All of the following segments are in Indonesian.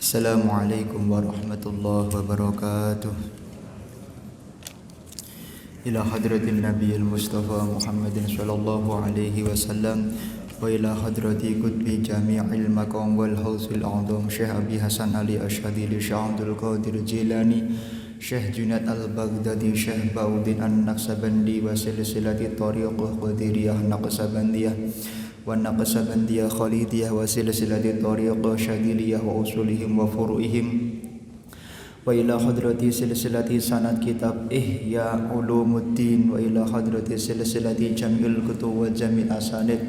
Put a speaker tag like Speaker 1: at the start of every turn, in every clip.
Speaker 1: Assalamualaikum warahmatullahi wabarakatuh. Ila hadratin Nabiyil Mustafa Muhammadin sallallahu alaihi wasallam wa ila hadrati qutbi jami'il maqam wal hausil a'zam Syekh Abi Hasan Ali Asyadili Syekh Abdul Qadir Jilani Syekh Junaid Al-Baghdadi Syekh Bauddin An-Naqsabandi wa silsilati tariqah Qadiriyah Naqsabandiyah wa Naqsabandiyah Khalidiyah wa silsilati tariqah Syadiliyah wa usulihim wa furu'ihim wa ila hadrati silsilati sanad kitab Ihya Ulumuddin wa ila hadrati silsilati Jamil Kutub wa Jamil Asanid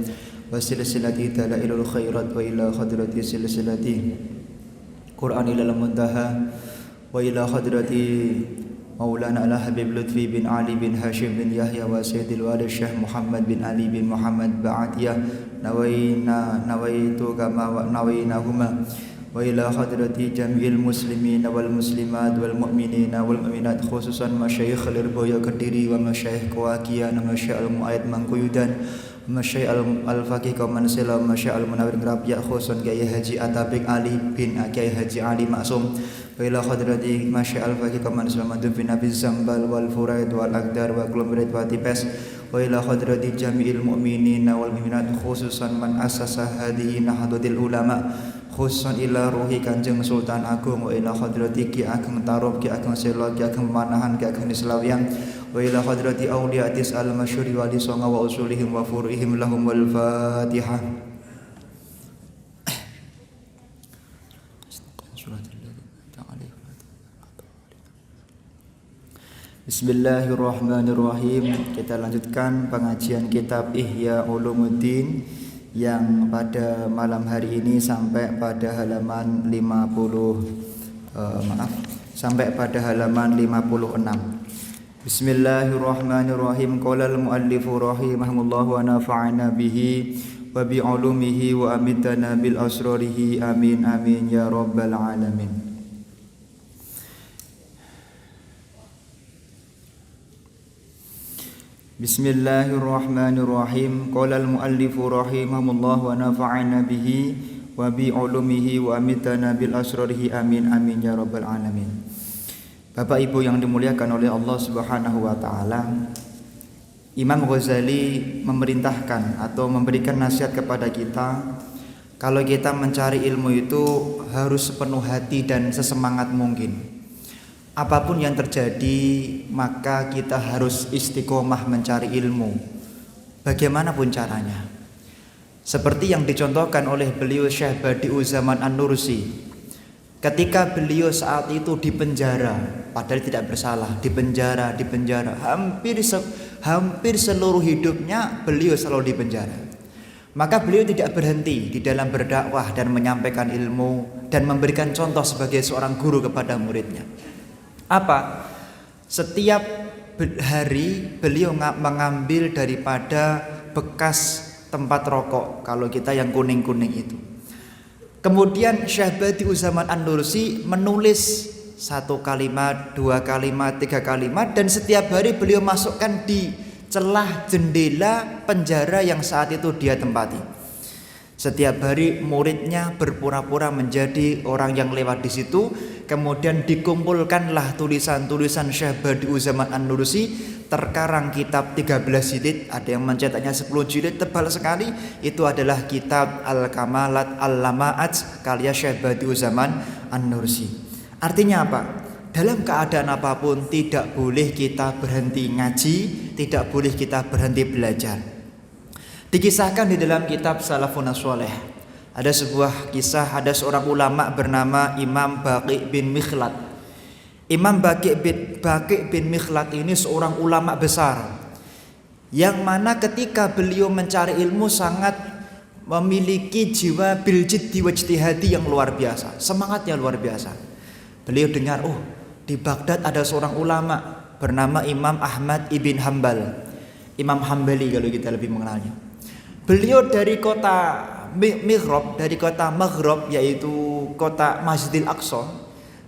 Speaker 1: wa silsilati Dalailul Khairat wa ila hadrati silsilati Qur'an ilal Muntaha wa ila hadrati Maulana Al-Habib Lutfi bin Ali bin Hashim bin Yahya wa Sayyidil Walid Syekh Muhammad bin Ali bin Muhammad Ba'atiyah nawaitu kama wa nawainahuma wa ila hadrati jami'il muslimin wal muslimat wal mu'minina wal mu'minat khususan masyayikh Lirboyo Kediri wa masyayikh Kawakian wa masyayikh Al-Mu'ayyid Mangkuyudan wa masyayikh Al-Faqih Kaumansila wa masyayikh Al-Munawir Ngerapia khususan Kiai Haji Atabik Ali bin Kiai Haji Ali Maksum wa ila hadrati masyayikh Al-Faqih Kaumansila Madhub bin Abi Zambal wal Furaid wal Aqdar wa Glomeret wa Tipes wa ila hadrati jami'il mu'minina wal mu'minat khususan man asasa hadhihi nahdlatul ulama khususan ila ruhi Kanjeng Sultan Agung wa ila hadrati Ki Ageng Tarub Ki Ageng Selo Ki Ageng Manahan Ki Ageng Nislawiyan wa ila hadrati auliyatis al-masyhuri wali songa wa usulihim wa furu'ihim lahum wal Fatihah. Bismillahirrahmanirrahim. Kita lanjutkan pengajian kitab Ihya Ulumuddin yang pada malam hari ini sampai pada halaman 56. Bismillahirrahmanirrahim. Qala al-muallifu rahimahullah wa nafa'ana bihi wa bi ulumihi wa amitana bil asrarihi amin amin ya rabbal alamin. Bismillahirrahmanirrahim. Qala al-muallifu rahimahullah wa nafa'ana bihi wa bi ulumihi wa amitana bil asrarihi amin amin ya rabbal alamin. Bapak Ibu yang dimuliakan oleh Allah Subhanahu wa taala, Imam Ghazali memerintahkan atau memberikan nasihat kepada kita, kalau kita mencari ilmu itu harus sepenuh hati dan sesemangat mungkin. Apapun yang terjadi, maka kita harus istiqomah mencari ilmu, bagaimanapun caranya. Seperti yang dicontohkan oleh beliau Syekh Badi'uzzaman An-Nursi, ketika beliau saat itu di penjara, padahal tidak bersalah, di penjara, hampir seluruh hidupnya beliau selalu di penjara. Maka beliau tidak berhenti di dalam berdakwah dan menyampaikan ilmu dan memberikan contoh sebagai seorang guru kepada muridnya. Apa? Setiap hari beliau mengambil daripada bekas tempat rokok, kalau kita yang kuning-kuning itu. Kemudian Syekh Badi'uzzaman An-Nursi menulis 1 kalimat, 2 kalimat, 3 kalimat, dan setiap hari beliau masukkan di celah jendela penjara yang saat itu dia tempati. Setiap hari muridnya berpura-pura menjadi orang yang lewat di situ. Kemudian dikumpulkanlah tulisan-tulisan Syekh Badi'uzzaman An-Nursi, terkarang kitab 13 jilid, ada yang mencetaknya 10 jilid, tebal sekali. Itu adalah kitab Al-Kamalat Al-Lama'at karya Syekh Badi'uzzaman An-Nursi. Artinya apa? Dalam keadaan apapun tidak boleh kita berhenti ngaji, tidak boleh kita berhenti belajar. Dikisahkan di dalam kitab Salafun Shalih, ada sebuah kisah, ada seorang ulama bernama Imam Baqi bin Mikhlad. Imam Baqi bin Mikhlad ini seorang ulama besar, yang mana ketika beliau mencari ilmu sangat memiliki jiwa bil jiddi wajtihadi yang luar biasa, semangatnya luar biasa. Beliau dengar, di Baghdad ada seorang ulama bernama Imam Ahmad ibn Hambal, Imam Hambali kalau kita lebih mengenalnya. Beliau dari kota Maghrib, dari kota Maghrib yaitu kota Masjidil Aqsa.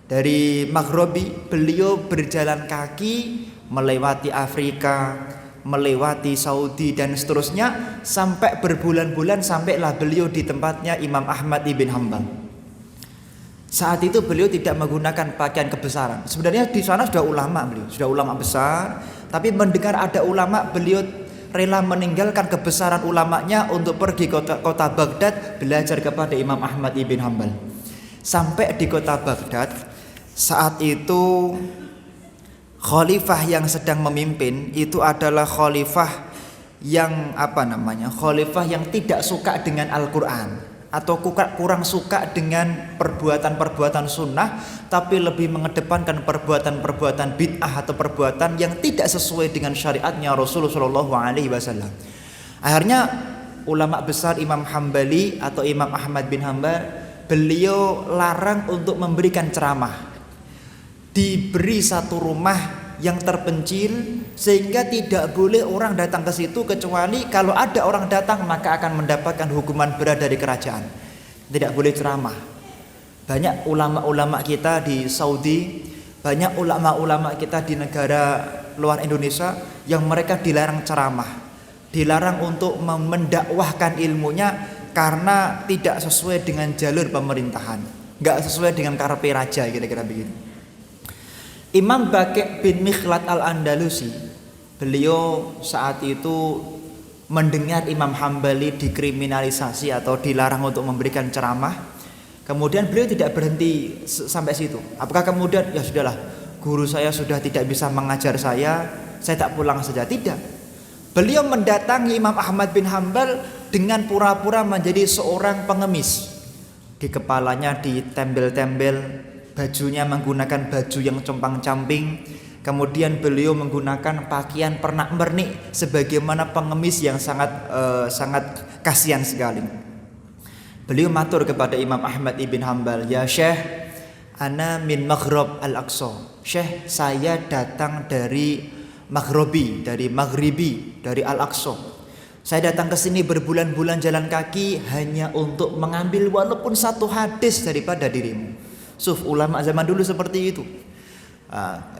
Speaker 1: Dari Maghribi beliau berjalan kaki melewati Afrika, melewati Saudi dan seterusnya, sampai berbulan-bulan sampailah beliau di tempatnya Imam Ahmad ibn Hanbal. Saat itu beliau tidak menggunakan pakaian kebesaran. Sebenarnya di sana sudah ulama, beliau sudah ulama besar, tapi mendengar ada ulama, beliau rela meninggalkan kebesaran ulamanya untuk pergi kota Baghdad belajar kepada Imam Ahmad ibn Hanbal. Sampai di kota Baghdad, saat itu khalifah yang sedang memimpin itu adalah khalifah yang khalifah yang tidak suka dengan Al-Quran atau kurang suka dengan perbuatan-perbuatan sunnah, tapi lebih mengedepankan perbuatan-perbuatan bid'ah atau perbuatan yang tidak sesuai dengan syariatnya Rasulullah SAW. Akhirnya ulama besar Imam Hambali atau Imam Ahmad bin Hanbal, beliau larang untuk memberikan ceramah. Diberi satu rumah yang terpencil sehingga tidak boleh orang datang ke situ, kecuali kalau ada orang datang maka akan mendapatkan hukuman berat dari kerajaan. Tidak boleh ceramah. Banyak ulama-ulama kita di Saudi, banyak ulama-ulama kita di negara luar Indonesia yang mereka dilarang ceramah, dilarang untuk mendakwahkan ilmunya karena tidak sesuai dengan jalur pemerintahan, nggak sesuai dengan karepe raja, kira-kira begitu. Imam Baqi' bin Mikhlad al-Andalusi, beliau saat itu mendengar Imam Hambali dikriminalisasi atau dilarang untuk memberikan ceramah. Kemudian beliau tidak berhenti sampai situ. Apakah kemudian ya sudahlah, guru saya sudah tidak bisa mengajar saya tak pulang saja? Tidak. Beliau mendatangi Imam Ahmad bin Hanbal dengan pura-pura menjadi seorang pengemis. Di kepalanya ditembel-tembel, bajunya menggunakan baju yang compang-camping. Kemudian beliau menggunakan pakaian pernak-pernik sebagaimana pengemis yang sangat kasihan sekali. Beliau matur kepada Imam Ahmad ibn Hanbal, "Ya Syekh, ana min Maghrib al-Aqsa." Syekh, saya datang dari Maghribi, dari Al-Aqsa. Saya datang ke sini berbulan-bulan jalan kaki hanya untuk mengambil walaupun satu hadis daripada dirimu. Ulama zaman dulu seperti itu.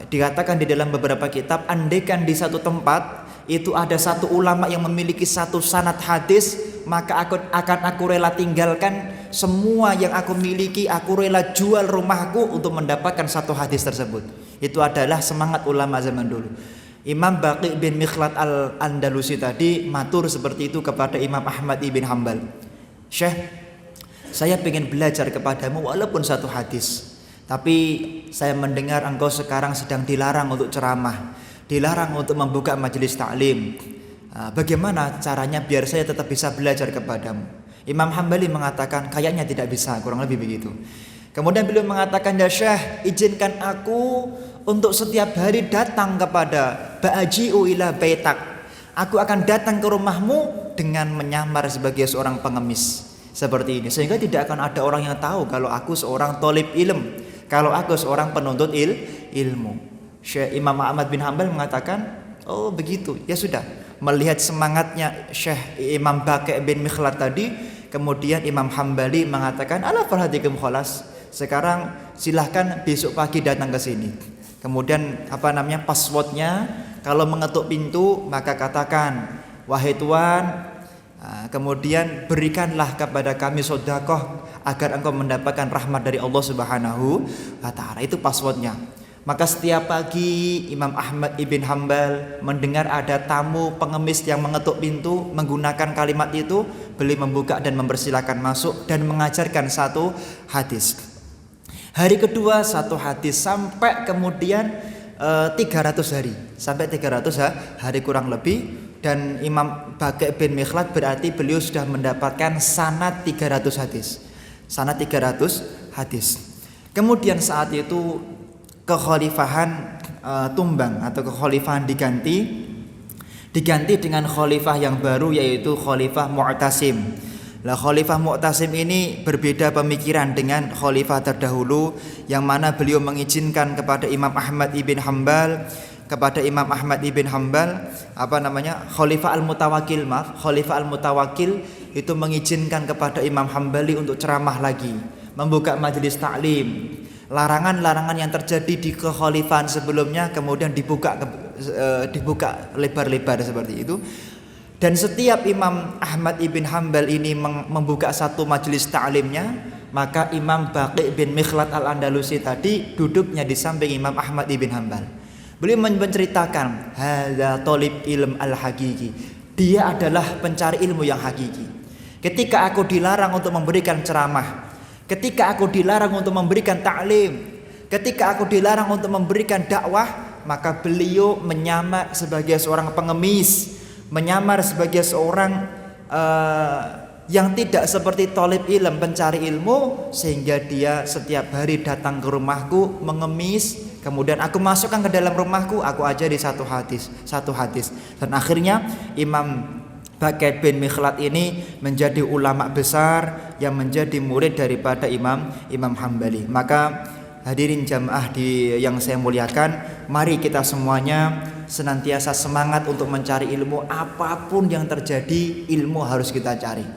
Speaker 1: Dikatakan di dalam beberapa kitab, andaikan di satu tempat itu ada satu ulama yang memiliki satu sanad hadis, maka aku rela tinggalkan semua yang aku miliki, aku rela jual rumahku untuk mendapatkan satu hadis tersebut. Itu adalah semangat ulama zaman dulu. Imam Baqi' bin Mikhlad al-Andalusi tadi matur seperti itu kepada Imam Ahmad ibn Hanbal, "Syekh, saya ingin belajar kepadamu walaupun satu hadis, tapi saya mendengar engkau sekarang sedang dilarang untuk ceramah, dilarang untuk membuka majelis taklim. Bagaimana caranya biar saya tetap bisa belajar kepadamu?" Imam Hambali mengatakan, "Kayaknya tidak bisa," kurang lebih begitu. Kemudian beliau mengatakan, "Ya Syekh, izinkan aku untuk setiap hari datang kepada ba'aji'u ila baitak. Aku akan datang ke rumahmu dengan menyamar sebagai seorang pengemis seperti ini, sehingga tidak akan ada orang yang tahu kalau aku seorang thalib ilm, kalau aku seorang penuntut ilmu." Syekh Imam Ahmad bin Hanbal mengatakan, "Oh begitu, ya sudah." Melihat semangatnya Syekh Imam Baqi' bin Mikhlad tadi, kemudian Imam Hambali mengatakan, "Ala farhatikum khalas, sekarang silahkan besok pagi datang ke sini." Kemudian passwordnya, kalau mengetuk pintu maka katakan, "Wahai Tuan, kemudian berikanlah kepada kami sedekah agar engkau mendapatkan rahmat dari Allah Subhanahu wa taala." Itu passwordnya. Maka setiap pagi Imam Ahmad ibn Hanbal mendengar ada tamu pengemis yang mengetuk pintu, menggunakan kalimat itu, beliau membuka dan mempersilakan masuk dan mengajarkan satu hadis. Hari kedua satu hadis, sampai kemudian 300 hari, sampai 300 hari kurang lebih. Dan Imam Baqi' bin Mikhlad berarti beliau sudah mendapatkan sanad 300 hadis. Sanad 300 hadis. Kemudian saat itu kekhalifahan tumbang atau kekhalifahan diganti dengan khalifah yang baru, yaitu Khalifah Mu'tasim. Khalifah Mu'tasim ini berbeda pemikiran dengan khalifah terdahulu, yang mana beliau mengizinkan kepada Imam Ahmad ibn Hanbal, Khalifah Al-Mutawakkil itu mengizinkan kepada Imam Hambali untuk ceramah lagi, membuka majelis taklim. Larangan-larangan yang terjadi di kekhalifahan sebelumnya kemudian dibuka lebar-lebar seperti itu. Dan setiap Imam Ahmad ibn Hanbal ini membuka satu majelis taklimnya, Maka Imam Baqi bin Mikhlad al-Andalusi tadi duduknya di samping Imam Ahmad ibn Hanbal. Beliau menceritakan, hadza talib ilm al-haqiqi. Dia adalah pencari ilmu yang hakiki. Ketika aku dilarang untuk memberikan ceramah, ketika aku dilarang untuk memberikan ta'lim, ketika aku dilarang untuk memberikan dakwah, maka beliau menyamar sebagai seorang pengemis, menyamar sebagai seorang yang tidak seperti talib ilm, pencari ilmu, sehingga dia setiap hari datang ke rumahku mengemis, kemudian aku masukkan ke dalam rumahku, aku ajari satu hadis. Dan akhirnya Imam Baqi bin Mikhlad ini menjadi ulama besar yang menjadi murid daripada Imam Hambali. Maka hadirin jamaah yang saya muliakan, mari kita semuanya senantiasa semangat untuk mencari ilmu. Apapun yang terjadi, ilmu harus kita cari.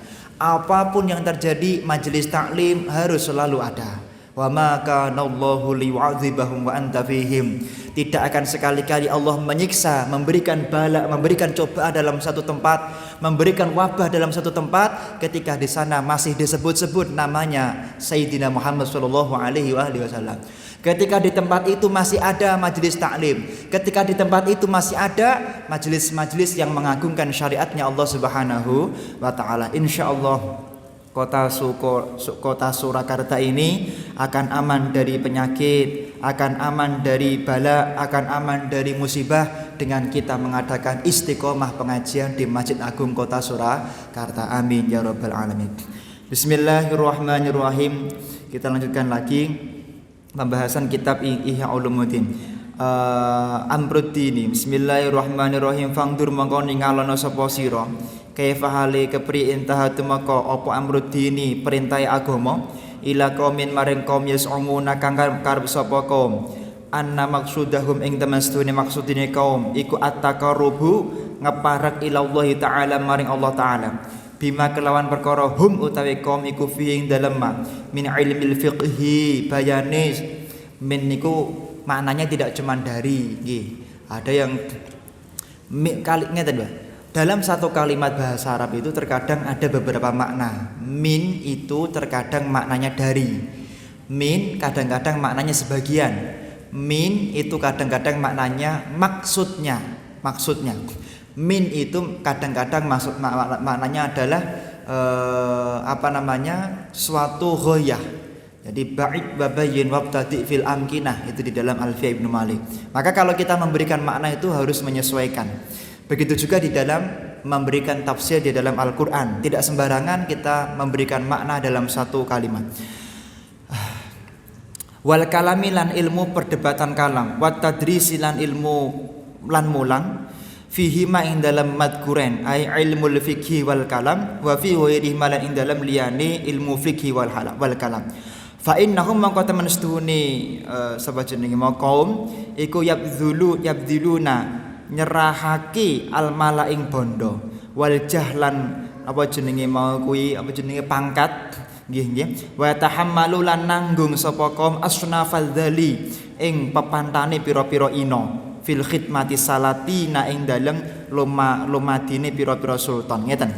Speaker 1: Apapun yang terjadi, majelis taklim harus selalu ada. Wa ma kana Allahu liyu'adzibahum wa anta fihim. Tidak akan sekali-kali Allah menyiksa, memberikan bala, memberikan cobaan dalam satu tempat, memberikan wabah dalam satu tempat, ketika di sana masih disebut-sebut namanya Sayyidina Muhammad sallallahu alaihi wasallam. Ketika di tempat itu masih ada majelis taklim, ketika di tempat itu masih ada majelis-majelis yang mengagungkan syariatnya Allah Subhanahu wa taala, insyaallah kota Surakarta ini akan aman dari penyakit, akan aman dari bala, akan aman dari musibah dengan kita mengadakan istiqomah pengajian di Masjid Agung Kota Surakarta. Amin ya rabbal alamin. Bismillahirrahmanirrahim. Kita lanjutkan lagi pembahasan kitab Ihya Ulumuddin. Amruddini. Bismillahirrahmanirrahim. Fangdur mongko ningalono sapa sira kaifa hale kepri intahatu maka apa amruddini perintah agama ila qaumin maring kaum yas'umuna kang karep sapa kaum anna maksudahum ing temastune maksudine kaum iku at-taqarrubu ngeparek ila Allah taala maring Allah taala bima kelawan perkara hum utawi kaum iku fi ing dalem min ilmil fiqhi bayane min niku maknanya tidak cuma dari nggih. Ada yang kali ngeten Mbak. Dalam satu kalimat bahasa Arab itu terkadang ada beberapa makna. Min itu terkadang maknanya dari. Min kadang-kadang maknanya sebagian. Min itu kadang-kadang maknanya maksudnya. Min itu kadang-kadang maknanya adalah suatu ghoyah. Jadi ba'id babayyin wabtadi fil amkinah, itu di dalam Alfiyah Ibnu Malik. Maka kalau kita memberikan makna itu harus menyesuaikan. Begitu juga di dalam memberikan tafsir di dalam Al-Quran. Tidak sembarangan kita memberikan makna dalam satu kalimat. Wal kalami lan ilmu perdebatan kalam, wat tadrisi lan ilmu lan mulang, fihi ma ing dalam madkuren ay ilmul fikhi wal kalam, wa fi ghairihi ma lan ing dalam liyane ilmu fikhi wal kalam. Fa innahum mangko temen setuhune sapa jenenge kaum iku yabdiluna nyerahake al malaing bondo wal jahlan pangkat nggih wa tahammalu lan nanggung sapa kaum asnafal dzali ing pepantane pira-pira ina fil khidmati salatina ing dalem lumadine pira-pira sultan ngeten.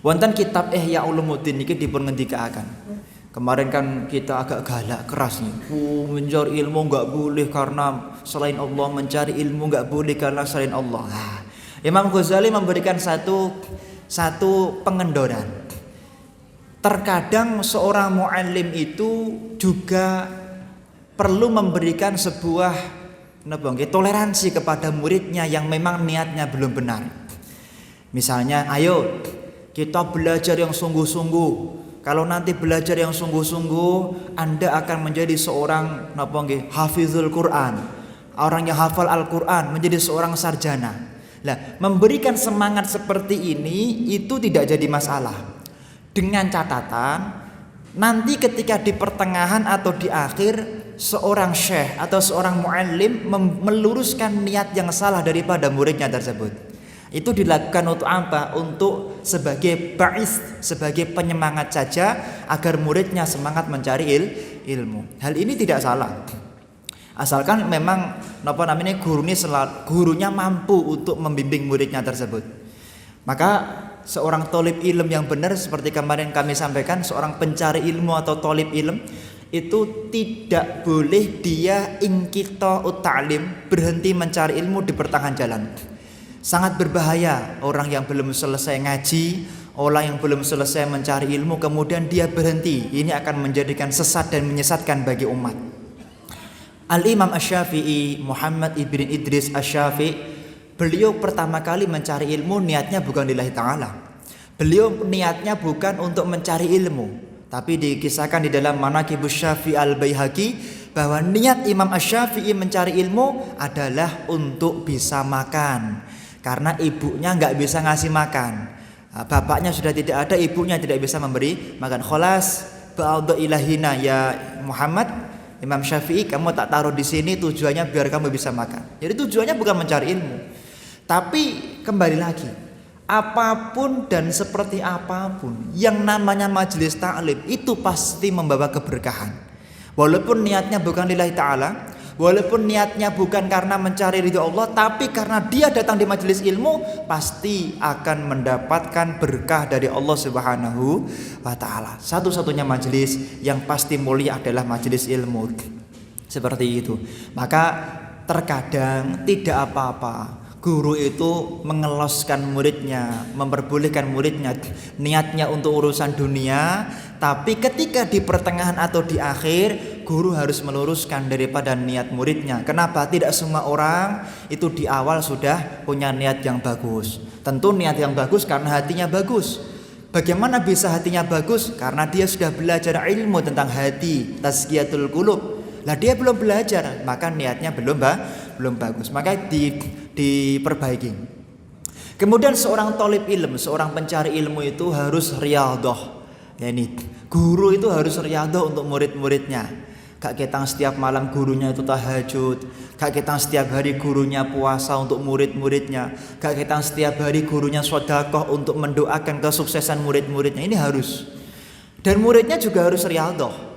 Speaker 1: Wonten kitab Ihya Ulumuddin niki dipun ngendikaaken. Kemarin kan kita agak galak keras nih. Mencari ilmu enggak boleh karena selain Allah, mencari ilmu enggak boleh karena selain Allah. Imam Ghazali memberikan satu pengendoran. Terkadang seorang muallim itu juga perlu memberikan sebuah toleransi kepada muridnya yang memang niatnya belum benar. Misalnya, ayo kita belajar yang sungguh-sungguh. Kalau nanti belajar yang sungguh-sungguh, Anda akan menjadi seorang hafizul Quran, orang yang hafal Al-Quran, menjadi seorang sarjana. Nah, memberikan semangat seperti ini itu tidak jadi masalah. Dengan catatan, nanti ketika di pertengahan atau di akhir, seorang syekh atau seorang muallim meluruskan niat yang salah daripada muridnya tersebut. Itu dilakukan untuk apa? Untuk sebagai ba'is, sebagai penyemangat saja agar muridnya semangat mencari ilmu. Hal ini tidak salah. Asalkan memang gurunya mampu untuk membimbing muridnya tersebut. Maka seorang tolib ilm yang benar seperti kemarin kami sampaikan, seorang pencari ilmu atau tolib ilm itu tidak boleh dia inqita'ut ta'lim, berhenti mencari ilmu di pertengahan jalan. Sangat berbahaya orang yang belum selesai ngaji, orang yang belum selesai mencari ilmu kemudian dia berhenti. Ini akan menjadikan sesat dan menyesatkan bagi umat. Al-Imam Asy-Syafi'i, Muhammad ibn Idris Asy-Syafi'i, beliau pertama kali mencari ilmu niatnya bukan lillahi ta'ala. Beliau niatnya bukan untuk mencari ilmu, tapi dikisahkan di dalam Manaqibus Syafi'i Al-Baihaqi bahwa niat Imam Asy-Syafi'i mencari ilmu adalah untuk bisa makan. Karena ibunya nggak bisa ngasih makan, bapaknya sudah tidak ada, ibunya tidak bisa memberi makan. Kholas ba'adha ilahina ya Muhammad, Imam Syafi'i kamu tak taruh di sini tujuannya biar kamu bisa makan. Jadi tujuannya bukan mencari ilmu. Tapi kembali lagi, apapun dan seperti apapun yang namanya majelis ta'lim itu pasti membawa keberkahan. Walaupun niatnya bukan lillahi ta'ala, walaupun niatnya bukan karena mencari ridho Allah, tapi karena dia datang di majelis ilmu pasti akan mendapatkan berkah dari Allah Subhanahu wa taala. Satu-satunya majelis yang pasti mulia adalah majelis ilmu. Seperti itu. Maka terkadang tidak apa-apa guru itu mengeloskan muridnya, memperbolehkan muridnya niatnya untuk urusan dunia, tapi ketika di pertengahan atau di akhir guru harus meluruskan daripada niat muridnya. Kenapa? Tidak semua orang itu di awal sudah punya niat yang bagus. Tentu niat yang bagus karena hatinya bagus. Bagaimana bisa hatinya bagus? Karena dia sudah belajar ilmu tentang hati, tazkiyatul qulub. Lah dia belum belajar, maka niatnya belum bagus. Maka diperbaiki. Kemudian seorang tolib ilmu, seorang pencari ilmu itu harus riyadhah. Yani guru itu harus riyadhah untuk murid-muridnya. Gak ketang setiap malam gurunya itu tahajud, gak ketang setiap hari gurunya puasa untuk murid-muridnya, gak ketang setiap hari gurunya sedekah untuk mendoakan kesuksesan murid-muridnya. Ini harus. Dan muridnya juga harus riyadhah.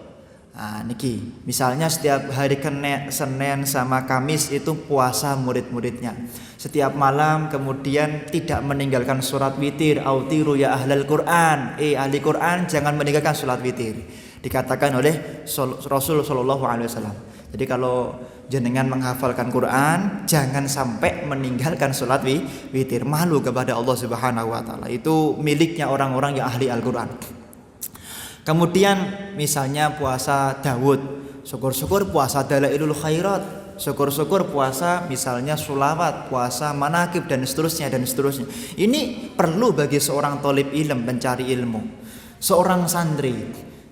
Speaker 1: Nah, niki, misalnya setiap hari Senin sama Kamis itu puasa murid-muridnya. Setiap malam kemudian tidak meninggalkan surat witir. Autiru ya ahlal Quran, ahli Quran jangan meninggalkan surat witir. Dikatakan oleh Rasul Shallallahu Alaihi Wasallam. Jadi kalau jenengan menghafalkan Quran, jangan sampai meninggalkan surat witir. Malu kepada Allah Subhanahu Wa Taala. Itu miliknya orang-orang yang ahli Al-Quran. Kemudian misalnya puasa Daud, syukur-syukur puasa Dalailul Khairat, syukur-syukur puasa misalnya Sholawat, puasa Manaqib dan seterusnya. Ini perlu bagi seorang thalib ilm, pencari ilmu, seorang santri,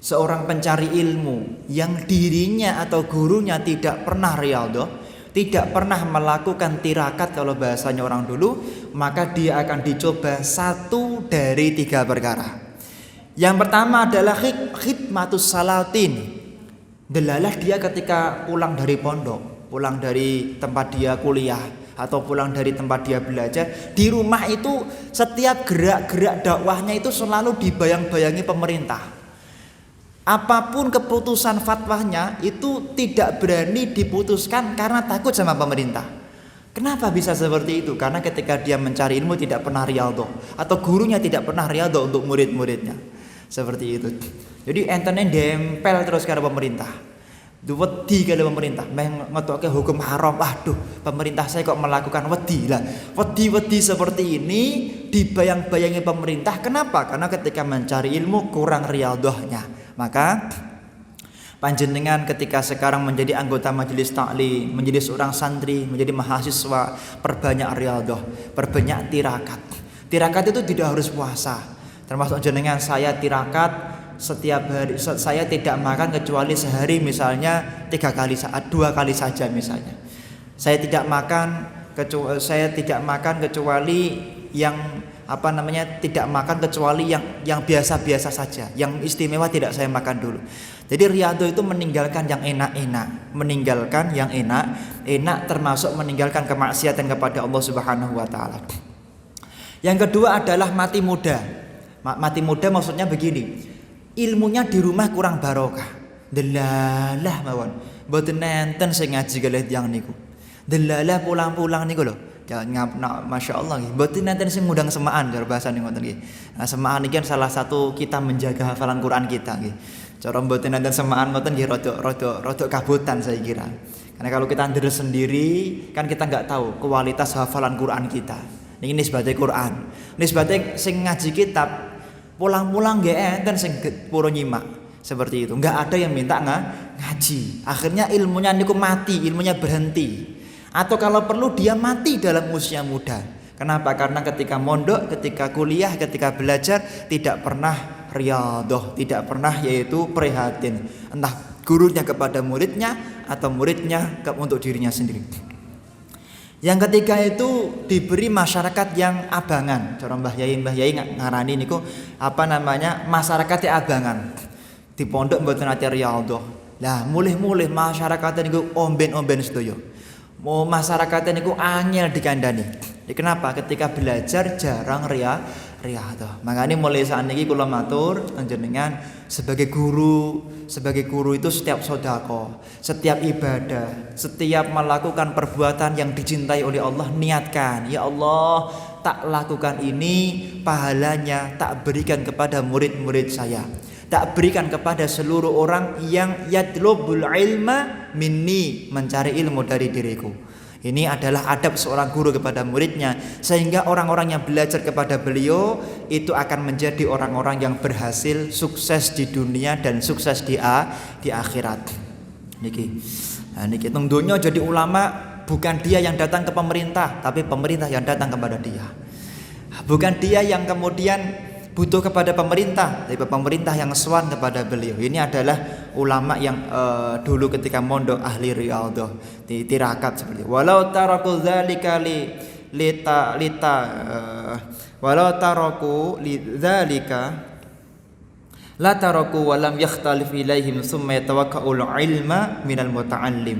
Speaker 1: seorang pencari ilmu yang dirinya atau gurunya tidak pernah riyadhah, tidak pernah melakukan tirakat kalau bahasanya orang dulu, maka dia akan dicoba satu dari tiga perkara. Yang pertama adalah khidmatus salatin. Delalah dia ketika pulang dari pondok, pulang dari tempat dia kuliah atau pulang dari tempat dia belajar, di rumah itu setiap gerak-gerak dakwahnya itu selalu dibayang-bayangi pemerintah. Apapun keputusan fatwanya itu tidak berani diputuskan karena takut sama pemerintah. Kenapa bisa seperti itu? Karena ketika dia mencari ilmu tidak pernah riyadhah, atau gurunya tidak pernah riyadhah untuk murid-muridnya. Seperti itu. Jadi entene dempel terus karo pemerintah. Wedi karo pemerintah, meh ngetoke hukum haram. Waduh, pemerintah saya kok melakukan wedi lah. Wedi-wedi seperti ini dibayang-bayangi pemerintah. Kenapa? Karena ketika mencari ilmu kurang riyadhahnya. Maka panjenengan ketika sekarang menjadi anggota majelis taklim, menjadi seorang santri, menjadi mahasiswa, perbanyak riyadhah, perbanyak tirakat. Tirakat itu tidak harus puasa. Termasuk jenengan saya tirakat setiap hari, saya tidak makan kecuali sehari misalnya 2 kali saja misalnya. Saya tidak makan kecuali yang tidak makan kecuali yang biasa-biasa saja, yang istimewa tidak saya makan dulu. Jadi riyadhah itu meninggalkan yang enak-enak, termasuk meninggalkan kemaksiatan kepada Allah Subhanahu wa taala. Yang kedua adalah mati muda. Mati muda maksudnya begini, ilmunya di rumah kurang barokah. Delalah mawon, mboten nenten sing ngaji kalih tiyang niku. Delalah pulang-pulang niku lho, Masya Allah nggih. Mboten nenten sing ngundang semaan cara bahasane ngoten nggih. Nah, semaan iki kan salah satu kita menjaga hafalan Quran kita nggih. Cara mboten nenten semaan ngoten nggih rada kabutan saya kira. Karena kalau kita ndelok sendiri kan kita nggak tahu kualitas hafalan Quran kita. Ini nisbate Quran. Nisbate sing ngaji kitab pulang-pulang nggih enten sing pura nyimak. Seperti itu. Enggak ada yang minta ngaji. Akhirnya ilmunya niku mati, ilmunya berhenti. Atau kalau perlu dia mati dalam usia muda. Kenapa? Karena ketika mondok, ketika kuliah, ketika belajar tidak pernah riyadhah, tidak pernah yaitu prihatin. Entah gurunya kepada muridnya atau muridnya untuk dirinya sendiri. Yang ketiga itu diberi masyarakat yang abangan. Cara Mbah Yai ngarani niku apa namanya? Masyarakat yang abangan. Di pondok mboten ate riyadhah. Lah mulih-mulih masyarakat niku omben-omben sedaya. Mau masyarakat niku angel dikandani. Kenapa? Ketika belajar jarang riyadhah. Makanya mulai saat ini kula matur panjenengan sebagai guru itu setiap sedekah, setiap ibadah, setiap melakukan perbuatan yang dicintai oleh Allah niatkan, ya Allah, tak lakukan ini pahalanya tak berikan kepada murid-murid saya. Tak berikan kepada seluruh orang yang yadlubul ilma minni, mencari ilmu dari diriku. Ini adalah adab seorang guru kepada muridnya, sehingga orang-orang yang belajar kepada beliau itu akan menjadi orang-orang yang berhasil, sukses di dunia dan sukses di akhirat. Niki teng donya jadi ulama bukan dia yang datang ke pemerintah, tapi pemerintah yang datang kepada dia. Bukan dia yang kemudian butuh kepada pemerintah, tapi pemerintah yang sowan kepada beliau. Ini adalah ulama yang dulu ketika mondok ahli riyadhah tirakat seperti walau taraku dzalika walau taraku lidzalika la taraku wa lam yakhtalif ilaihim summa yatawakka'ul ilma minal muta'allim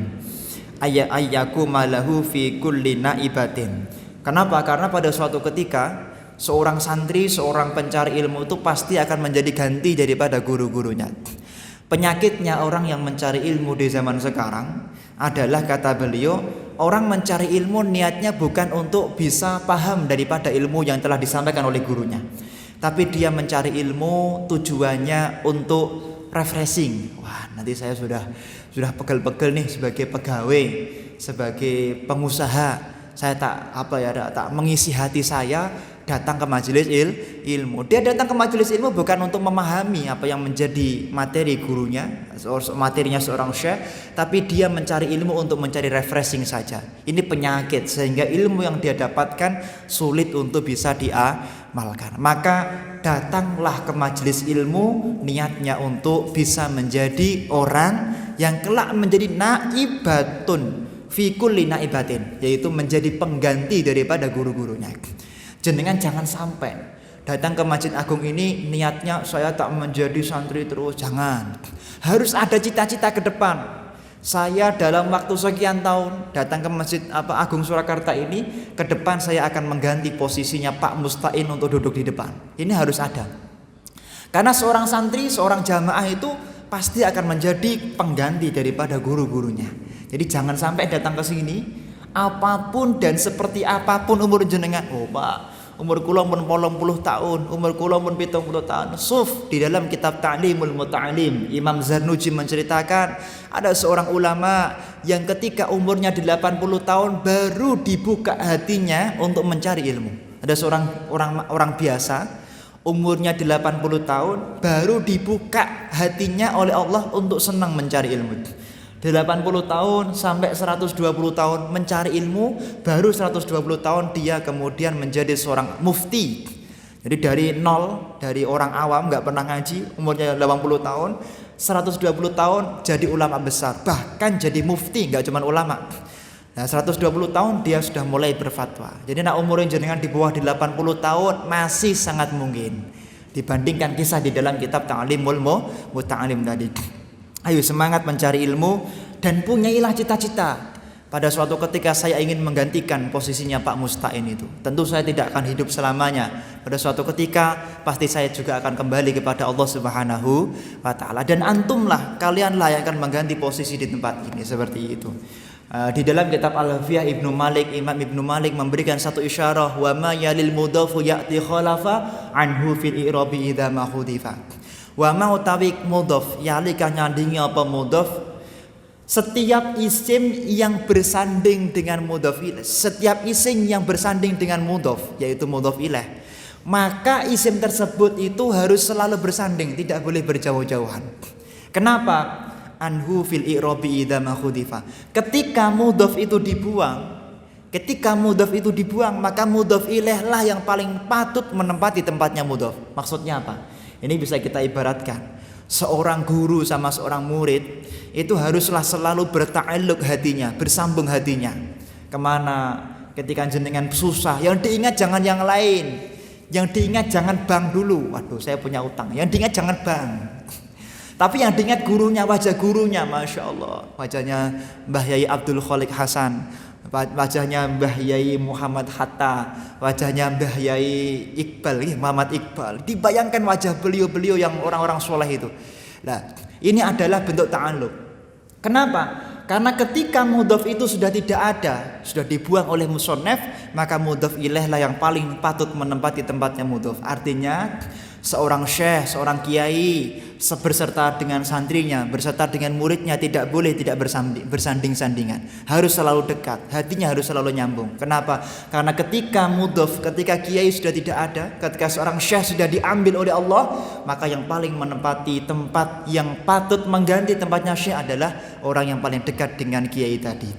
Speaker 1: ayyaku malahu fi kulli naibatin. Kenapa? Karena pada suatu ketika seorang santri, seorang pencari ilmu itu pasti akan menjadi ganti daripada guru-gurunya. Penyakitnya orang yang mencari ilmu di zaman sekarang adalah, kata beliau, orang mencari ilmu niatnya bukan untuk bisa paham daripada ilmu yang telah disampaikan oleh gurunya, tapi dia mencari ilmu tujuannya untuk refreshing. Wah, nanti saya sudah pegel-pegel nih sebagai pegawai, sebagai pengusaha, saya tak mengisi hati saya datang ke majelis ilmu. Dia datang ke majelis ilmu bukan untuk memahami apa yang menjadi materi gurunya, materinya seorang syekh, tapi dia mencari ilmu untuk mencari refreshing saja. Ini penyakit, sehingga ilmu yang dia dapatkan sulit untuk bisa diamalkan. Maka datanglah ke majelis ilmu niatnya untuk bisa menjadi orang yang kelak menjadi naibatun fi kulli naibatin, yaitu menjadi pengganti daripada guru-gurunya. Jenengan jangan sampai datang ke Masjid Agung ini niatnya saya tak menjadi santri terus, jangan. Harus ada cita-cita ke depan. Saya dalam waktu sekian tahun datang ke Masjid Agung Surakarta ini, ke depan saya akan mengganti posisinya Pak Mustain untuk duduk di depan. Ini harus ada. Karena seorang santri, seorang jamaah itu pasti akan menjadi pengganti daripada guru-gurunya. Jadi jangan sampai datang ke sini apapun dan seperti apapun umur jenengan. Oh Pak, umur kula pun 80 tahun, umur kula pun 70 tahun. Suf, di dalam kitab Ta'limul Muta'alim, Imam Zarnuji menceritakan ada seorang ulama yang ketika umurnya 80 tahun baru dibuka hatinya untuk mencari ilmu. Ada seorang orang biasa, umurnya 80 tahun baru dibuka hatinya oleh Allah untuk senang mencari ilmu. 80 tahun sampai 120 tahun mencari ilmu, baru 120 tahun dia kemudian menjadi seorang mufti. Jadi dari nol, dari orang awam gak pernah ngaji, umurnya 80 tahun, 120 tahun jadi ulama besar, bahkan jadi mufti, gak cuma ulama. Nah 120 tahun dia sudah mulai berfatwa. Jadi nak umurnya jenengan di bawah 80 tahun masih sangat mungkin dibandingkan kisah di dalam kitab Ta'limul Muta'alim tadi. Ayo semangat mencari ilmu dan punyailah cita-cita. Pada suatu ketika saya ingin menggantikan posisinya Pak Mustain itu. Tentu saya tidak akan hidup selamanya. Pada suatu ketika pasti saya juga akan kembali kepada Allah Subhanahu wa taala, dan antumlah, kalianlah yang akan mengganti posisi di tempat ini seperti itu. Di dalam kitab Al-Alfiyah Ibnu Malik, Imam Ibnu Malik memberikan satu isyarah, wa ma yalil mudhafu ya'ti khalafa anhu fil i'rabi idza ma hudifa. Wa ma utawi mudhaf yalika nyandingi apa mudhaf, setiap isim yang bersanding dengan mudhaf ilaih, setiap isim yang bersanding dengan mudhaf yaitu mudhaf ilaih, maka isim tersebut itu harus selalu bersanding, tidak boleh berjauh-jauhan. Kenapa? Anhu fil i'rabi idza ma khudifa. Ketika mudhaf itu dibuang, maka mudhaf ilaih lah yang paling patut menempati tempatnya mudhaf. Maksudnya apa? Ini bisa kita ibaratkan, seorang guru sama seorang murid itu haruslah selalu berta'alluq hatinya, bersambung hatinya. Kemana? Ketika jenengan susah, yang diingat jangan yang lain, yang diingat jangan bank dulu. Waduh, saya punya utang. Yang diingat jangan bank. Tapi yang diingat gurunya, wajah gurunya, Masya Allah. Wajahnya Mbah Yai Abdul Khaliq Hasan, wajahnya Mbah Yai Muhammad Hatta, wajahnya Mbah Yai Iqbal, Muhammad Iqbal. Dibayangkan wajah beliau-beliau yang orang-orang soleh itu. Nah, ini adalah bentuk ta'alluq. Kenapa? Karena ketika mudhaf itu sudah tidak ada, sudah dibuang oleh musannaf, maka mudhaf ilaih lah yang paling patut menempati tempatnya mudhaf. Artinya seorang syekh, seorang kiai berserta dengan santrinya, berserta dengan muridnya tidak boleh tidak bersanding-sandingan. Harus selalu dekat, hatinya harus selalu nyambung. Kenapa? Karena ketika mudhaf, ketika kiai sudah tidak ada, ketika seorang syekh sudah diambil oleh Allah, maka yang paling menempati tempat yang patut mengganti tempatnya syekh adalah orang yang paling dekat dengan kiai tadi.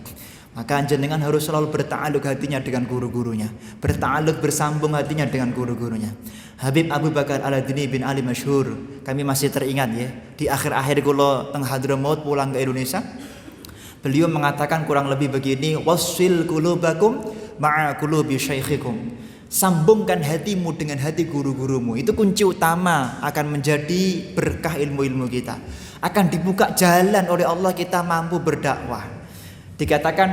Speaker 1: Maka jenengan harus selalu berta'alluq hatinya dengan guru-gurunya, berta'alluq bersambung hatinya dengan guru-gurunya. Habib Abu Bakar Al-Adini bin Ali masyhur, kami masih teringat ya, di akhir-akhir kula teng Hadramaut pulang ke Indonesia, beliau mengatakan kurang lebih begini, wasfil qulubakum ma'a qulubi syaikhikum. Sambungkan hatimu dengan hati guru-gurumu. Itu kunci utama akan menjadi berkah ilmu-ilmu kita. Akan dibuka jalan oleh Allah, kita mampu berdakwah. Dikatakan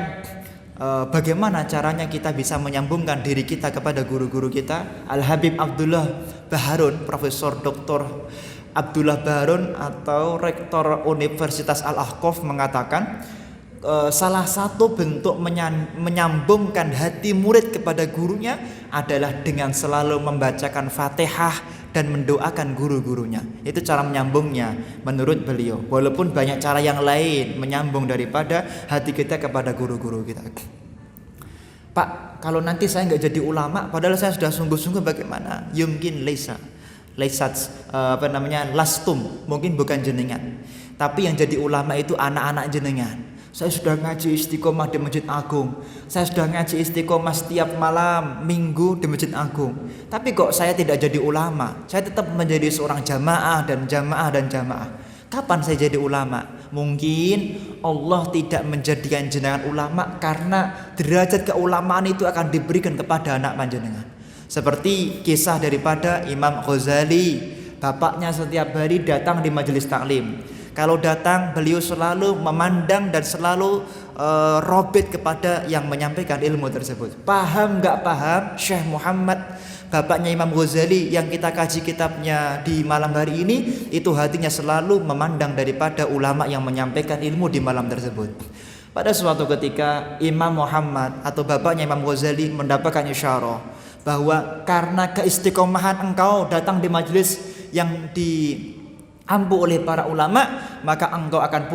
Speaker 1: bagaimana caranya kita bisa menyambungkan diri kita kepada guru-guru kita. Al-Habib Abdullah Baharun, Profesor Dr. Abdullah Baharun atau Rektor Universitas Al-Ahqaf mengatakan salah satu bentuk menyambungkan hati murid kepada gurunya adalah dengan selalu membacakan Fatihah dan mendoakan guru-gurunya. Itu cara menyambungnya menurut beliau. Walaupun banyak cara yang lain menyambung daripada hati kita kepada guru-guru kita. Pak, kalau nanti saya nggak jadi ulama, padahal saya sudah sungguh-sungguh, bagaimana? Yumkin lastum, mungkin bukan jenengan, tapi yang jadi ulama itu anak-anak jenengan. Saya sudah ngaji istiqomah di Masjid Agung, saya sudah ngaji istiqomah setiap malam minggu di Masjid Agung, tapi kok saya tidak jadi ulama? Saya tetap menjadi seorang jamaah. Kapan saya jadi ulama? Mungkin Allah tidak menjadikan jenengan ulama karena derajat keulamaan itu akan diberikan kepada anak panjenengan. Seperti kisah daripada Imam Ghazali, bapaknya setiap hari datang di majelis taklim. Kalau datang, beliau selalu memandang dan selalu robit kepada yang menyampaikan ilmu tersebut. Paham nggak paham, Syekh Muhammad, bapaknya Imam Ghazali yang kita kaji kitabnya di malam hari ini, itu hatinya selalu memandang daripada ulama yang menyampaikan ilmu di malam tersebut. Pada suatu ketika Imam Muhammad atau bapaknya Imam Ghazali mendapatkan isyarah bahwa karena keistiqomahan engkau datang di majelis yang diampu oleh para ulama, maka engkau akan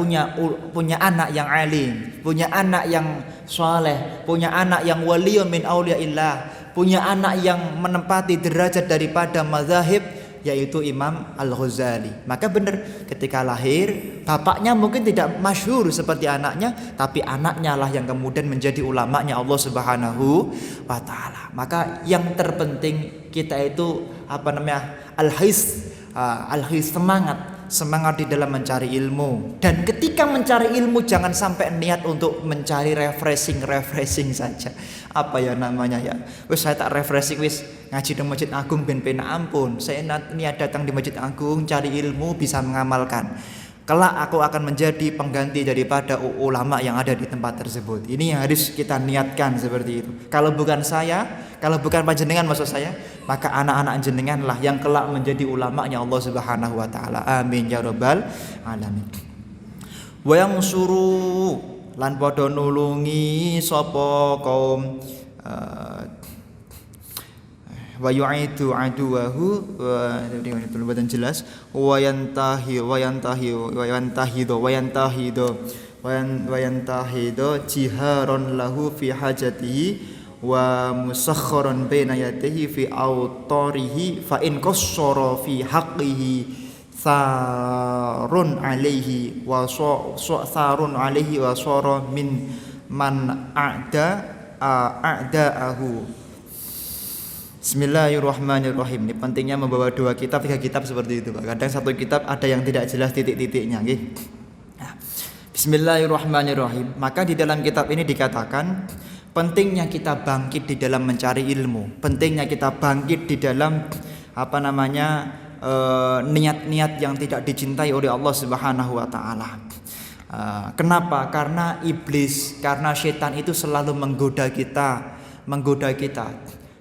Speaker 1: punya anak yang alim, punya anak yang saleh, punya anak yang waliyun min auliyaillah, punya anak yang menempati derajat daripada mazahib, yaitu Imam Al-Ghazali. Maka benar, ketika lahir bapaknya mungkin tidak masyhur seperti anaknya, tapi anaknya lah yang kemudian menjadi ulamanya Allah Subhanahu wa taala. Maka yang terpenting kita itu al-his, semangat di dalam mencari ilmu. Dan ketika mencari ilmu jangan sampai niat untuk mencari refreshing saja. Apa ya namanya ya? Wis saya tak refreshing, wis ngaji di Masjid Agung ben penak, ampun. Saya niat datang di Masjid Agung cari ilmu bisa mengamalkan. Kelak aku akan menjadi pengganti daripada ulama yang ada di tempat tersebut. Ini yang harus kita niatkan seperti itu. Kalau bukan saya, kalau bukan panjenengan maksud saya, maka anak-anak jenengan lah yang kelak menjadi ulamanya Allah Subhanahu wa taala. Amin ya rabbal alamin. Wa yansuru lan padha nulungi sapa kaum wa yu'idu aduwahu belum jelas wa yantahido jiharon lahu fi hajatihi wa musakharon baina yadihi fi autorihi fa in qassara fi haqqihi sarun alaihi wa sarun alaihi wa sara min man a'da'ahu. Bismillahirrahmanirrahim. Ini pentingnya membawa 2 kitab, 3 kitab seperti itu, Pak. Kadang satu kitab ada yang tidak jelas titik-titiknya, nggih. Nah, bismillahirrahmanirrahim. Maka di dalam kitab ini dikatakan pentingnya kita bangkit di dalam mencari ilmu, pentingnya kita bangkit di dalam niat-niat yang tidak dicintai oleh Allah Subhanahu wa taala. Kenapa? Karena iblis, karena setan itu selalu menggoda kita.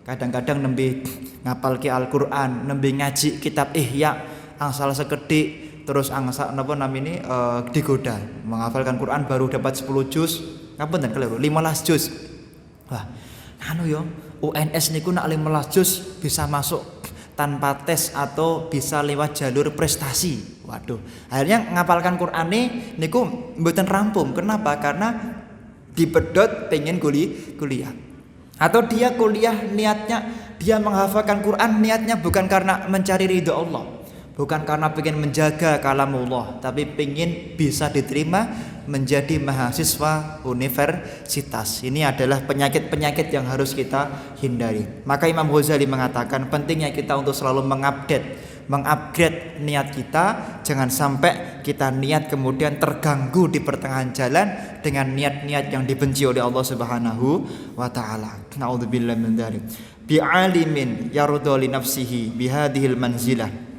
Speaker 1: Kadang-kadang nembe ngapalke Al-Qur'an, nembe ngaji kitab Ihya, angsal sekedhik terus angsal digoda. Menghafalkan Quran baru dapat 10 juz, ngapunten keliru, 15 juz. Wah, UNS niku nak 15 juz bisa masuk tanpa tes atau bisa lewat jalur prestasi. Waduh, akhirnya ngapalkan Qur'ane niku mboten rampung. Kenapa? Karena dipedot pengen kuliah. Atau dia kuliah niatnya, dia menghafalkan Quran niatnya bukan karena mencari ridho Allah, bukan karena pengen menjaga kalamullah, tapi pengen bisa diterima menjadi mahasiswa universitas. Ini adalah penyakit-penyakit yang harus kita hindari. Maka Imam Ghazali mengatakan pentingnya kita untuk selalu mengupgrade niat kita. Jangan sampai kita niat kemudian terganggu di pertengahan jalan dengan niat-niat yang dibenci oleh Allah Subhanahu wa taala. Nauzubillahi min dzalik. Bi'alimin yarda li nafsihi bihadhil manzilah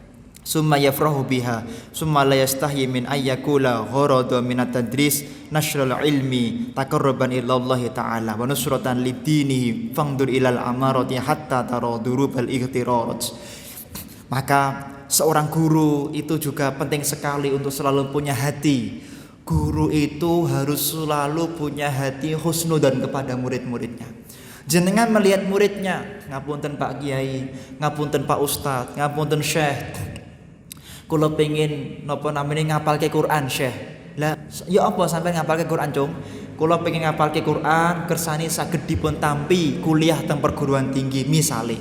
Speaker 1: summa yafrahu biha summa la yastahyi min ayyakula gharada min at-tadris nashrul ilmi taqarruban ila Allah taala wa nusratan lidinihi fangdur ilal amarati hatta tara durubal ightirat. Maka seorang guru itu juga penting sekali untuk selalu punya hati. Guru itu harus selalu punya hati husnudzon kepada murid-muridnya. Jenengan melihat muridnya, ngapunten Pak Kiai, ngapunten Pak Ustadz, ngapunten Syekh. Kula pengin ngapalke Quran, Syekh. Lah, ya apa sampai ngapalke Quran, Cung? Kula pengin ngapalke Quran kersane saged dipun tampi kuliah teng perguruan tinggi misale.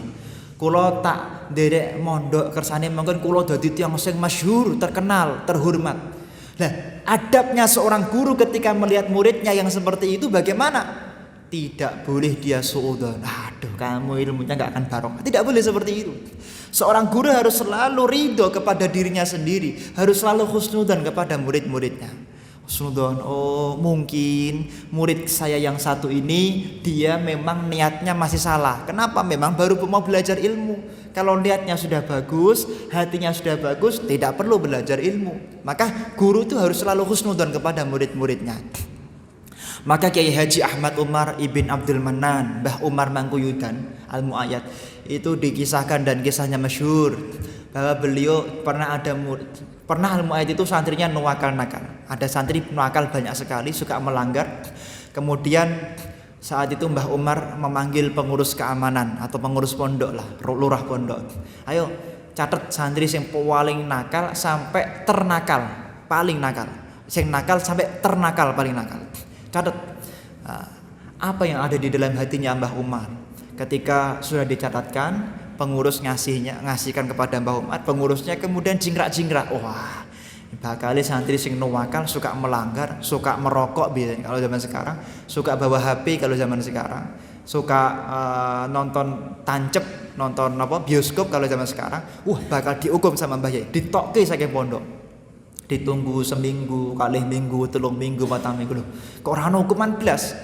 Speaker 1: Kula tak nderek mondok kersane mungkin kula dadi tiyang sing masyhur, terkenal, terhormat. Nah, adabnya seorang guru ketika melihat muridnya yang seperti itu bagaimana? Tidak boleh dia suudzon. Aduh, kamu ilmunya enggak akan barokah. Tidak boleh seperti itu. Seorang guru harus selalu ridho kepada dirinya sendiri, harus selalu husnudzon kepada murid-muridnya. Husnudzon, oh mungkin murid saya yang satu ini dia memang niatnya masih salah. Kenapa? Memang baru mau belajar ilmu. Kalau niatnya sudah bagus, hatinya sudah bagus, tidak perlu belajar ilmu. Maka guru itu harus selalu husnudzon kepada murid-muridnya. Maka Kiai Haji Ahmad Umar Ibn Abdul Manan, Mbah Umar Mangkuyudan Al-Mu'ayyad, itu dikisahkan dan kisahnya masyhur bahwa beliau pernah Al-Mu'ayyad itu santrinya nakal. Ada santri nakal banyak sekali, suka melanggar. Kemudian saat itu Mbah Umar memanggil pengurus keamanan atau pengurus pondok lah, lurah pondok. Ayo catat santri yang paling nakal sampai ternakal, paling nakal. Sing nakal sampai ternakal paling nakal. Catat apa yang ada di dalam hatinya Mbah Umar. Ketika sudah dicatatkan, pengurus ngasihkan kepada Mbah Umar, pengurusnya kemudian jingkrak-jingkrak. Wah, bakal santri sing nuwakal, suka melanggar, suka merokok biasanya kalau zaman sekarang, suka bawa HP kalau zaman sekarang, suka nonton tancep, nonton bioskop kalau zaman sekarang. Bakal dihukum sama Mbah Yai, ditokke saking pondok. Ditunggu seminggu, kalih minggu, 3 minggu, 4 minggu loh. Kok ora ana hukuman blas.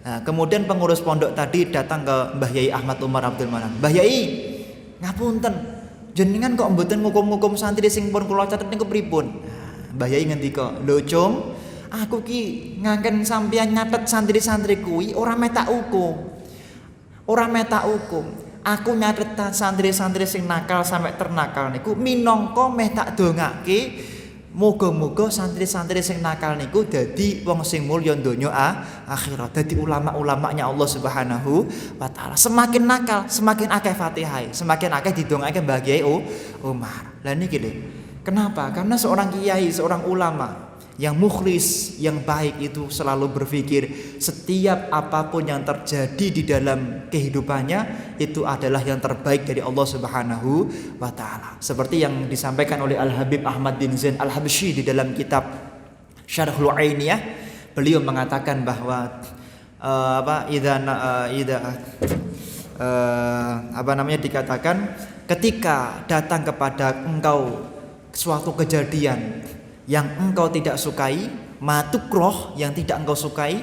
Speaker 1: Nah, kemudian pengurus pondok tadi datang ke Mbah Yai Ahmad Umar Abdul Manan. Mbah Yai, ngapunten, jenengan kok mboten ngukum-ngukum santri sing pun kula catet niku pripun? Mbah Yai ngendika, "Lho, Cung, aku ki ngangken sampeyan nyatet santri-santri kuwi ora meh tak hukum. Ora meh tak hukum. Aku nyatet santri-santri sing nakal sampai ternakal niku minangka meh tak dongake Muga-muga santri-santri sing nakal niku dadi wong sing mulya donya akhirat, dadi ulama-ulamanya Allah Subhanahu wa taala. Semakin nakal, semakin akeh Fatihah, semakin akeh didongake Mbah Kiai Umar. Lah niki lho. Kenapa? Karena seorang kiai, seorang ulama yang mukhlis, yang baik itu selalu berpikir setiap apapun yang terjadi di dalam kehidupannya itu adalah yang terbaik dari Allah Subhanahu wa taala. Seperti yang disampaikan oleh Al-Habib Ahmad bin Zain Al-Habsyi di dalam kitab Syarhul Ainiyah, beliau mengatakan bahwa dikatakan ketika datang kepada engkau suatu kejadian yang engkau tidak sukai, matukroh yang tidak engkau sukai,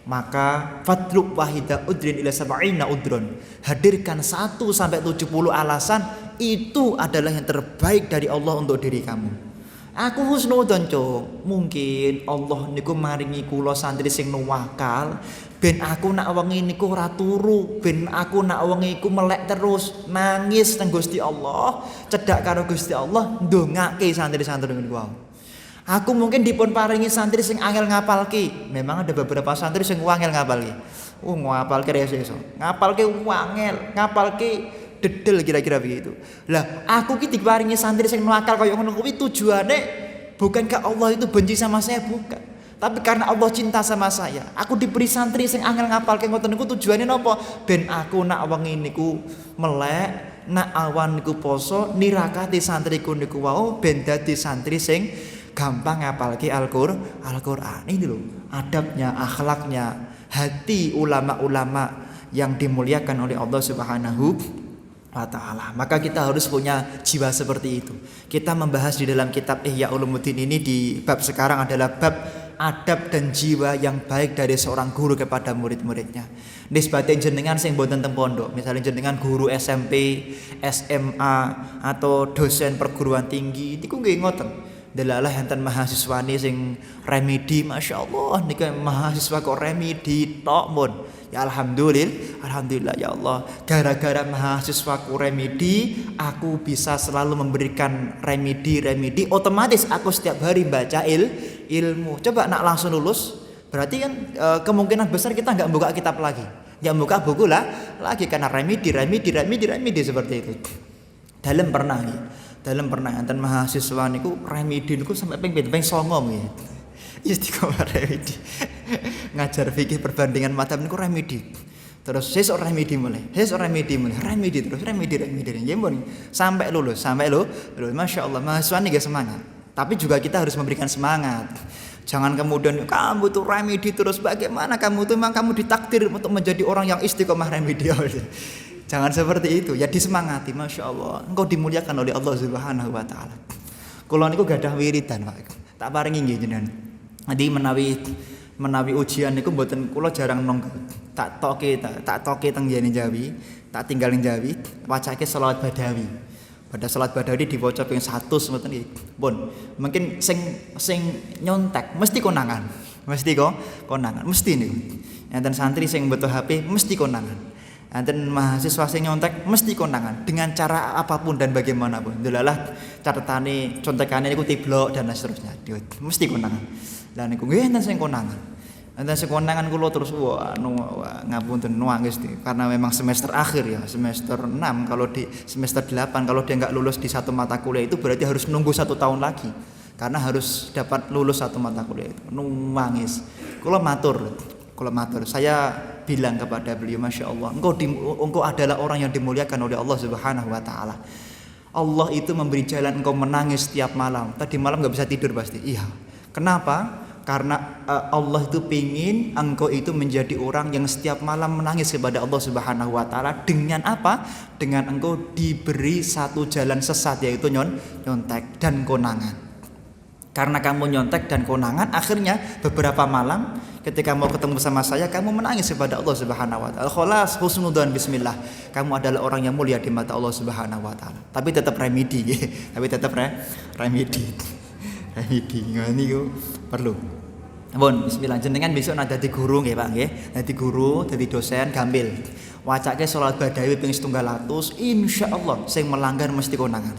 Speaker 1: maka fadlub wahida udrin ila sab'ina udron. Hadirkan 1 sampai 70 alasan, itu adalah yang terbaik dari Allah untuk diri kamu. Aku husnudzon, Cuk. Mungkin Allah niku maringi kula santri sing nuwakal, ben aku nak wengi niku ora turu, ben aku nak wengi iku melek terus, nangis nang Gusti Allah, cedhak karo Gusti Allah, ndongake santri-santri niku wae. Aku mungkin dipun paringi santri sing angel ngapalke. Memang ada beberapa santri sing angel ngapalke. Ngapalke reso. Ngapalke angel, ngapalke dedel kira-kira begitu. Lah, aku ki diparingi santri sing nakal kaya ngono kuwi tujuane bukankah Allah itu benci sama saya, bukan. Tapi karena Allah cinta sama saya. Aku diberi santri sing angel ngapalke ngoten niku tujuane napa? Ben aku nak wengi niku melek, nak awan niku poso, nirakati santriku niku wau ben dadi santri sing gampang ngapalke Al-Qur'an. Ini loh adabnya, akhlaknya hati ulama-ulama yang dimuliakan oleh Allah Subhanahu wa taala. Maka kita harus punya jiwa seperti itu. Kita membahas di dalam kitab Ihya Ulumuddin ini di bab sekarang adalah bab adab dan jiwa yang baik dari seorang guru kepada murid-muridnya. Nisbatin jenengan sing mboten teng pondok, misalnya jenengan guru SMP, SMA atau dosen perguruan tinggi, niku nggih ngoten. Delalah enten mahasiswani sing remedi, masyaallah nika mahasiswa kok remedi tok mun. Ya alhamdulillah ya Allah. Gara-gara mahasiswaku remedi, aku bisa selalu memberikan remedi, otomatis aku setiap hari baca ilmu. Coba nak langsung lulus, berarti kan kemungkinan besar kita enggak buka kitab lagi. Enggak buka buku lagi karena remedi seperti itu. Dalam pernah enten mahasiswa niku remedi niku sampai ping 9 nggih. Istiqomah remedi. Ngajar fikih perbandingan madzhab niku remedi. Terus sesuk remedi mulai. Remedi terus remedi. Ya mun sampai lulus. Masyaallah mahasiswa niki semangat. Tapi juga kita harus memberikan semangat. Jangan kemudian kamu tuh remedi terus, bagaimana kamu tuh memang kamu ditakdir untuk menjadi orang yang istiqomah remedi. Jangan seperti itu, ya disemangati, Masya Allah. Engkau dimuliakan oleh Allah Subhanahu wa taala. Kula niku gadah wiridan, Pak. Tak paringi nggih jenengan. Nanti menawi ujian niku mboten kula jarang nongkrong. Tak toke teng jene Jawi, tak tinggal ning Jawi, wacake selawat Badawi. Pada salat Badawi diwaca ping 100 ngoten nggih. Pun, mungkin sing nyontek mesti konangan. Mesti niku. Enten santri sing mbutuh HP mesti konangan. Enten mahasiswa sing nyontek mesti konangan dengan cara apapun dan bagaimanapun. Delalah catetane contekane niku tiblok dan seterusnya. Mesti konangan. Lah niku nggih enten sing konangan. Enten sing konangan kula terus ngapunten nangis karena memang semester akhir ya, semester 6. Kalau di semester 8 kalau dia enggak lulus di satu mata kuliah itu berarti harus nunggu 1 tahun lagi. Karena harus dapat lulus satu mata kuliah itu. Nangis. Kula matur. Saya bilang kepada beliau, Masya Allah, engkau adalah orang yang dimuliakan oleh Allah Subhanahu wa taala. Allah itu memberi jalan engkau menangis setiap malam. Tadi malam enggak bisa tidur pasti. Iya. Kenapa? Karena Allah itu pingin engkau itu menjadi orang yang setiap malam menangis kepada Allah Subhanahu wa taala. Dengan apa? Dengan engkau diberi satu jalan sesat, yaitu nyontek dan konangan. Karena kamu nyontek dan konangan, akhirnya beberapa malam ketika mau ketemu sama saya, kamu menangis kepada Allah Subhanahu wa taala. Khalas, husnudzon bismillah. Kamu adalah orang yang mulia di mata Allah Subhanahu wa taala. Tapi tetap remedi nggih. Remedi. Niku perlu. Ampun, bismillah. Jenengan besok nak dadi guru nggih, Pak nggih. Dadi guru, dadi dosen gambil. Wacake salat Badawi ping 100, insyaallah sing melanggar mesti konangan.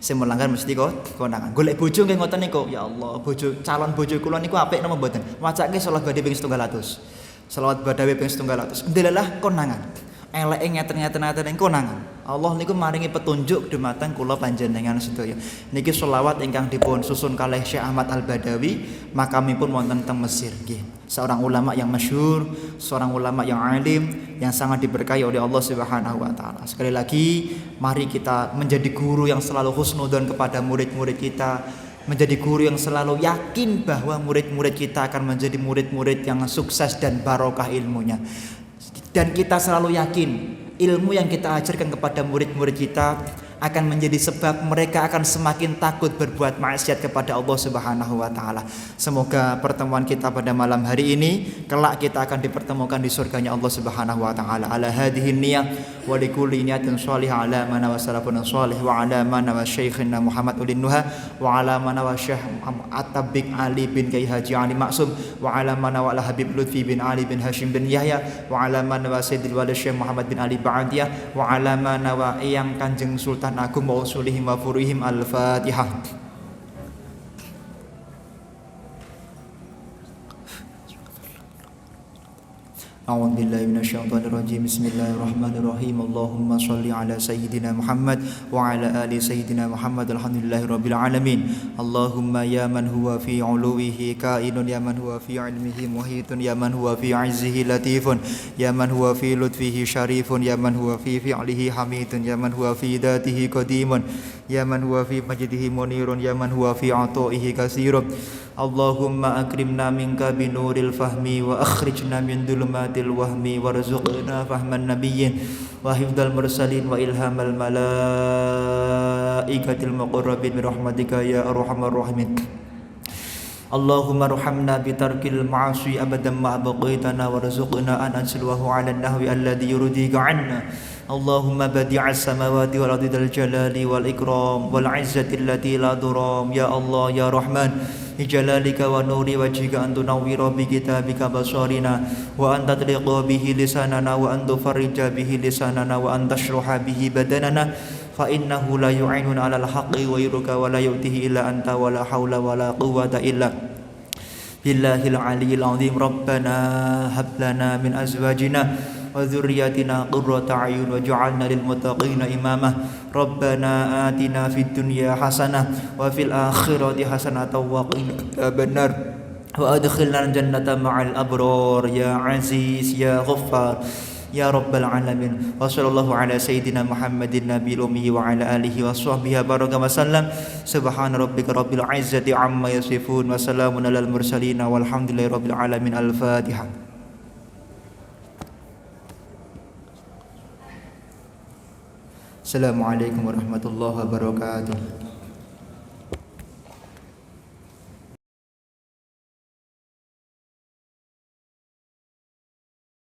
Speaker 1: Sing melanggar mesti konangan. Golek bojo nggih ngoten niku. Ya Allah, calon bojo kula niku apik napa mboten? Wacake salat badhe ping 700. Selawat badawi ping 700. Ndelalah konangan. Eleke ngeten-ngeten konangan. Allah niku maringi petunjuk dumateng kula panjenengan sedaya. Niki selawat ingkang dipun susun kalih Syekh Ahmad Al-Badawi, makamipun wonten teng Mesir nggih. Seorang ulama yang masyhur, seorang ulama yang alim yang sangat diberkahi oleh Allah Subhanahu wa taala. Sekali lagi, mari kita menjadi guru yang selalu husnudzon kepada murid-murid kita. Menjadi guru yang selalu yakin bahwa murid-murid kita akan menjadi murid-murid yang sukses dan barokah ilmunya. Dan kita selalu yakin ilmu yang kita ajarkan kepada murid-murid kita akan menjadi sebab mereka akan semakin takut berbuat maksiat kepada Allah Subhanahu wa taala. Semoga pertemuan kita pada malam hari ini kelak kita akan dipertemukan di surganya Allah Subhanahu wa taala. Ala hadhihi niyyah wa likulli niyatin shalihah ala mana wa salafun shalih wa ala mana wa syekhina Muhammad ulin nuha wa ala mana wa Syekh At-Tabiq Ali bin Kiai Haji Ali Maksum wa ala mana wa Habib Lutfi bin Ali bin Hashim bin Yahya wa ala mana wa Sayyidil Walid Syekh Muhammad bin Ali Ba'diyah wa ala mana wa Eyang Kanjeng Sultan Agung wa usulihim wa furuhim. Al-Fatihah. A'udzu billahi minasyaitonir rajim. Bismillahirrahmanirrahim. Allahumma shalli ala sayyidina Muhammad wa ala ali sayyidina Muhammad. Alhamdulillahirabbil alamin. Allahumma ya man huwa fi 'uluwihi kainun, ya man huwa fi 'ilmihi muhitun, ya man huwa fi 'izzihi latifun, ya man huwa fi lutfihi syarifun, ya man huwa fi fi'lihi hamidun, ya man huwa fi dzatihi qadimun, ya man huwa fi majdihi munirun, ya man huwa fi 'ata'ihi katsirun. Allahumma akrimna minka binuril fahmi wa akhrijna min dhulumatil wahmi warzuqna fahman nabiyyin wa hifdzal mursalin wa ilhamal malaikatil muqarrabin bi rahmatika ya arhamar rahimin. Allahumma arhamna bi tarkil ma'asi abadan ma baqaitana warzuqna an ansilwahu 'ala an-nahwi alladhi yurdika 'anna. Allahumma badi'as samawati wal ardi dzal jalali wal ikram wal 'izzati allati la duram. Ya Allah ya Rahman, bijalalika wa nuri wajhika an tunawwira bi kitabika basarina wa an tatliqa bihi lisanana wa an tufarrija bihi lisanana wa an tashruha bihi badanana fa innahu la yu'inuna 'alal haqqi wa yuruka wa la yu'tihi illa anta wa la haula wa la quwwata illa billahil aliyyil azim. Rabbana hab lana min azwajina wa dzurriyyatina qurrata a'yun waj'alna lil muttaqina imama. Rabbana atina fid dunya hasanah wa fil akhirati hasanah wa qina adzabannar wa adkhilna jannata ma'al abrar ya aziz ya ghaffar ya rabbal alamin. Wa sallallahu ala sayyidina Muhammadin nabiyil ummi wa ala alihi wa sahbihi baraka wa sallam. Subhana rabbika rabbil izzati amma yasifun wa salamun alal mursalin walhamdulillahi rabbil alamin. Al-Fatihah. Assalamualaikum warahmatullahi wabarakatuh.